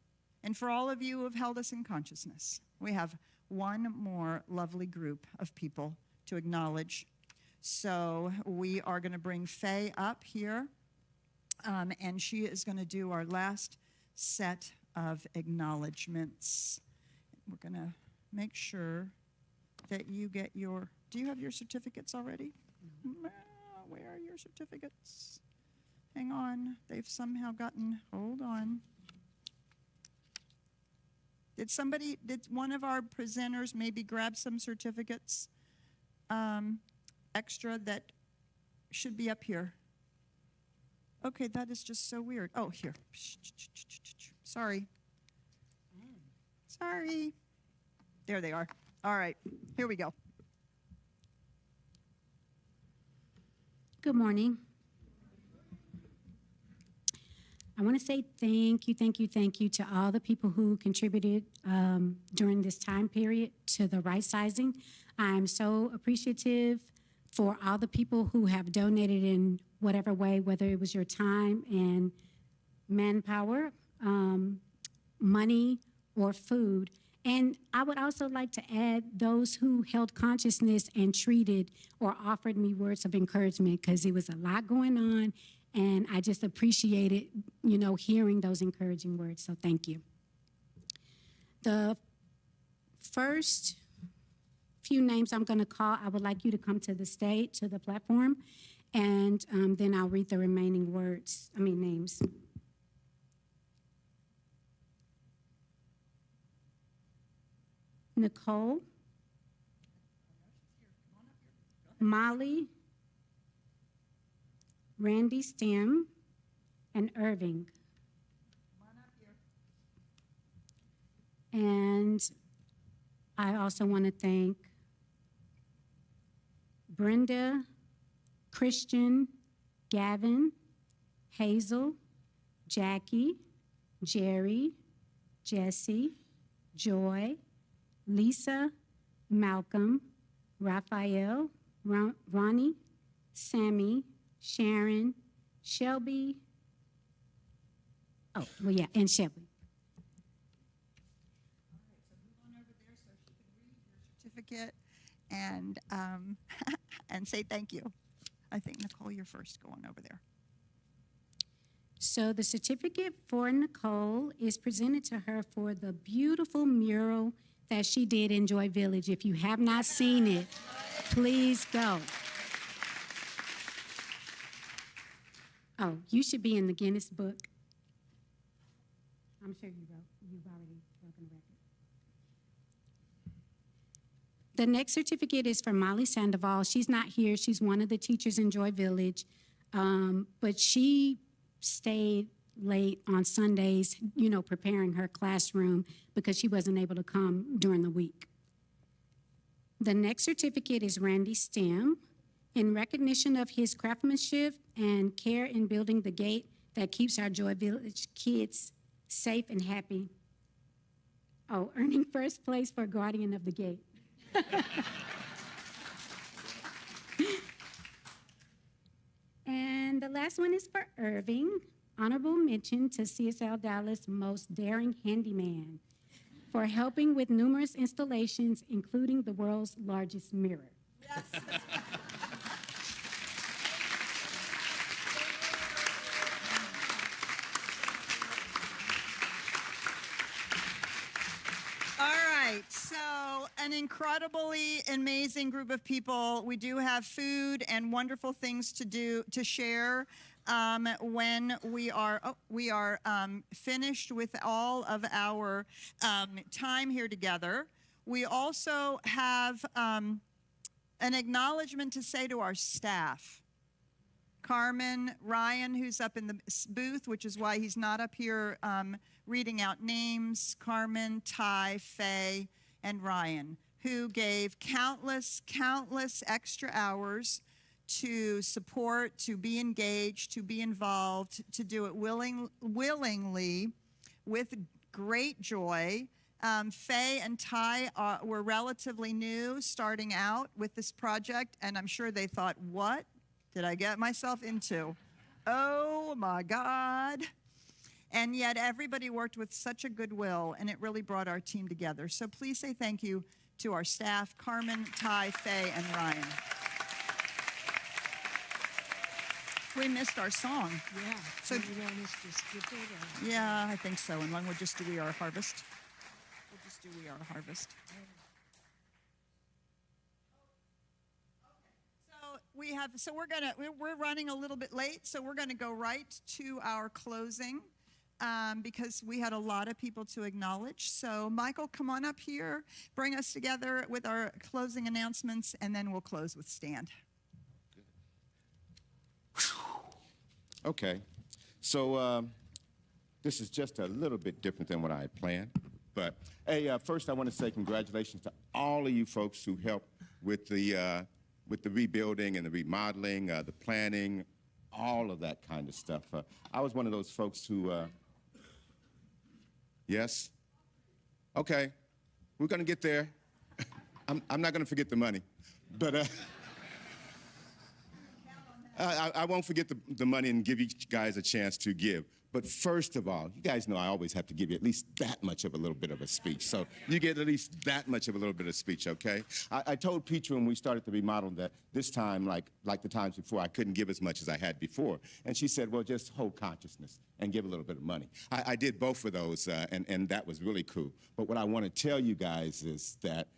And for all of you who have held us in consciousness. We have one more lovely group of people to acknowledge. So we are going to bring Faye up here, and she is going to do our last set of acknowledgments. We're going to make sure that you get your, do you have your certificates already? Where are your certificates? Hang on, they've somehow gotten, hold on. Did one of our presenters maybe grab some certificates extra that should be up here? Okay, that is just so weird. Oh, here. Sorry. Sorry. There they are. All right, here we go. Good morning. I want to say thank you to all the people who contributed during this time period to the right sizing. I'm so appreciative for all the people who have donated in whatever way, whether it was your time and manpower, money, or food. And I would also like to add those who held consciousness and treated or offered me words of encouragement, because it was a lot going on. And I just appreciated, hearing those encouraging words. So thank you. The first few names I'm going to call, I would like you to come to the stage, to the platform, and then I'll read the remaining names. Nicole, Molly, Randy Stem, and Irving. And I also want to thank Brenda, Christian, Gavin, Hazel, Jackie, Jerry, Jesse, Joy, Lisa, Malcolm, Raphael, Ronnie, Sammy, Sharon, Shelby, Oh, well, yeah, and Shelby. Certificate and and say thank you. I think, Nicole, you're first going over there. So the certificate for Nicole is presented to her for the beautiful mural that she did in Joy Village. If you have not seen it, please go. Oh, you should be in the Guinness Book. I'm sure you've already broken the record. The next certificate is for Molly Sandoval. She's not here. She's one of the teachers in Joy Village, but she stayed late on Sundays, preparing her classroom because she wasn't able to come during the week. The next certificate is Randy Stem. In recognition of his craftsmanship and care in building the gate that keeps our Joy Village kids safe and happy. Oh, earning first place for Guardian of the Gate. And the last one is for Irving. Honorable mention to CSLDallas Most Daring Handyman for helping with numerous installations, including the world's largest mirror. Yes. So an incredibly amazing group of people. We do have food and wonderful things to share when we are finished with all of our time here together. We also have an acknowledgement to say to our staff. Carmen, Ryan, who's up in the booth, which is why he's not up here reading out names, Carmen, Ty, Faye, and Ryan, who gave countless extra hours to support, to be engaged, to be involved, to do it willingly, with great joy. Faye and Ty were relatively new, starting out with this project, and I'm sure they thought, what did I get myself into? Oh my God. And yet everybody worked with such a goodwill, and it really brought our team together. So please say thank you to our staff, Carmen, Ty, Faye, and Ryan. We missed our song. Yeah. So you want us to skip it? Or? Yeah, I think so. And one would just do We Are Harvest. We'll just do We Are Harvest. We're running a little bit late, so we're gonna go right to our closing because we had a lot of people to acknowledge. So Michael, come on up here, bring us together with our closing announcements, and then we'll close with Stand. Okay, so this is just a little bit different than what I had planned. But hey, first I want to say congratulations to all of you folks who helped with the rebuilding and the remodeling, the planning, all of that kind of stuff. I was one of those folks who, yes? Okay, we're gonna get there. I'm not gonna forget the money, but I won't forget the money and give you guys a chance to give. But first of all, you guys know I always have to give you at least that much of a little bit of a speech. So you get at least that much of a little bit of speech, okay? I told Petra when we started the remodel that this time, like the times before, I couldn't give as much as I had before. And she said, well, just hold consciousness and give a little bit of money. I did both of those, and that was really cool. But what I want to tell you guys is that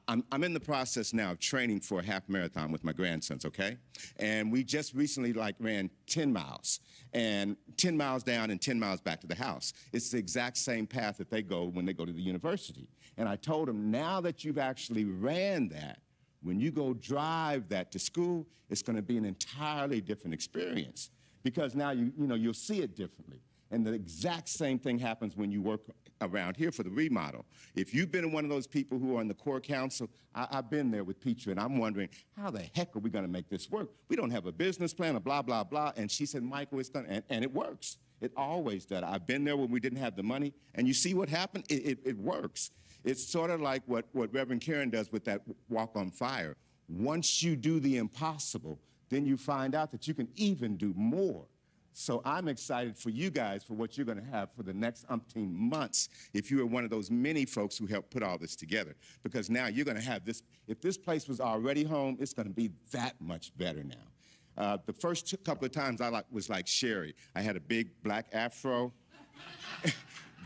I'm in the process now of training for a half marathon with my grandsons, okay? And we just recently ran 10 miles, and 10 miles down and 10 miles back to the house. It's the exact same path that they go when they go to the university. And I told them, now that you've actually ran that, when you go drive that to school, it's gonna be an entirely different experience because now you'll see it differently. And the exact same thing happens when you work around here for the remodel. If you've been one of those people who are in the core council, I've been there with Petra, and I'm wondering, how the heck are we gonna make this work? We don't have a business plan, or blah, blah, blah. And she said, Michael, it's done, and it works. It always does. I've been there when we didn't have the money, and you see what happened? It works. It's sort of like what Reverend Karen does with that Walk on Fire. Once you do the impossible, then you find out that you can even do more. So I'm excited for you guys for what you're going to have for the next umpteen months if you are one of those many folks who helped put all this together. Because now you're going to have this. If this place was already home, it's going to be that much better now. The first couple of times I was like Sherry. I had a big black afro.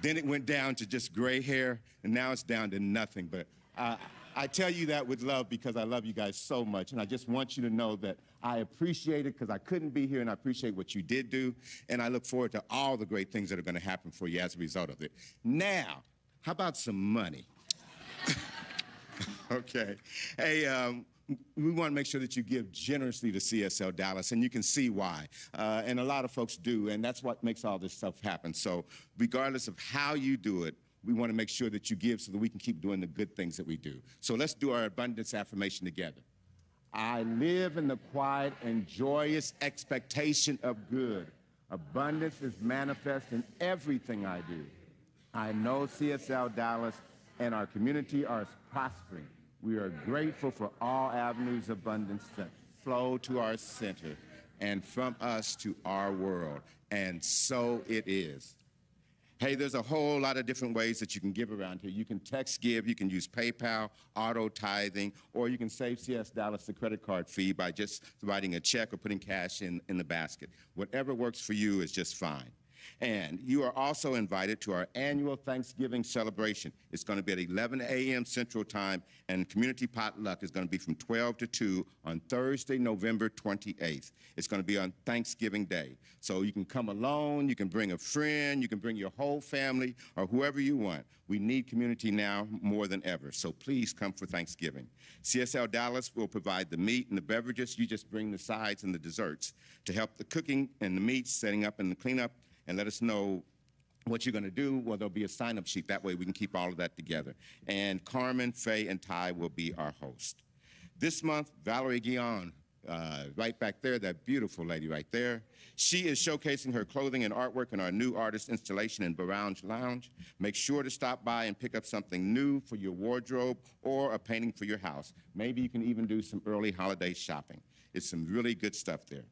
Then it went down to just gray hair, and now it's down to nothing. But I tell you that with love because I love you guys so much, and I just want you to know that I appreciate it because I couldn't be here, and I appreciate what you did do, and I look forward to all the great things that are going to happen for you as a result of it. Now, how about some money? Okay. Hey, we want to make sure that you give generously to CSL Dallas, and you can see why. And a lot of folks do, and that's what makes all this stuff happen. So regardless of how you do it, we want to make sure that you give so that we can keep doing the good things that we do. So let's do our abundance affirmation together. I live in the quiet and joyous expectation of good. Abundance is manifest in everything I do. I know CSL Dallas and our community are prospering. We are grateful for all avenues of abundance that flow to our center and from us to our world. And so it is. Hey, there's a whole lot of different ways that you can give around here. You can text give, you can use PayPal, auto tithing, or you can save CS Dallas the credit card fee by just writing a check or putting cash in the basket. Whatever works for you is just fine. And you are also invited to our annual Thanksgiving celebration. It's going to be at 11 a.m. Central Time, and community potluck is going to be from 12 to 2 on Thursday, November 28th. It's going to be on Thanksgiving Day. So you can come alone, you can bring a friend, you can bring your whole family, or whoever you want. We need community now more than ever, so please come for Thanksgiving. CSL Dallas will provide the meat and the beverages. You just bring the sides and the desserts. To help the cooking and the meat, setting up and the cleanup, and let us know what you're going to do. Well, there'll be a sign-up sheet. That way we can keep all of that together. And Carmen, Faye, and Ty will be our host. This month, Valerie Guion, right back there, that beautiful lady right there, she is showcasing her clothing and artwork in our new artist installation in Barounge Lounge. Make sure to stop by and pick up something new for your wardrobe or a painting for your house. Maybe you can even do some early holiday shopping. It's some really good stuff there.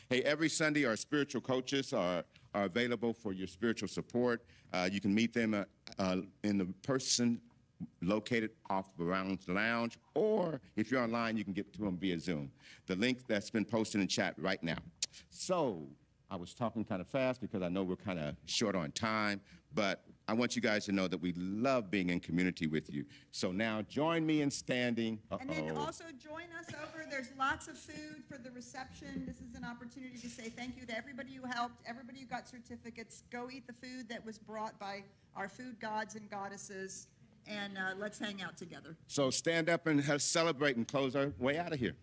Hey, every Sunday, our spiritual coaches are available for your spiritual support. You can meet them in the person located off Barounge Lounge, or if you're online, you can get to them via Zoom. The link that's been posted in chat right now. So I was talking kind of fast because I know we're kind of short on time, but I want you guys to know that we love being in community with you. So now join me in standing. And then also join us over. There's lots of food for the reception. This is an opportunity to say thank you to everybody who helped, everybody who got certificates. Go eat the food that was brought by our food gods and goddesses, and let's hang out together. So stand up and celebrate and close our way out of here.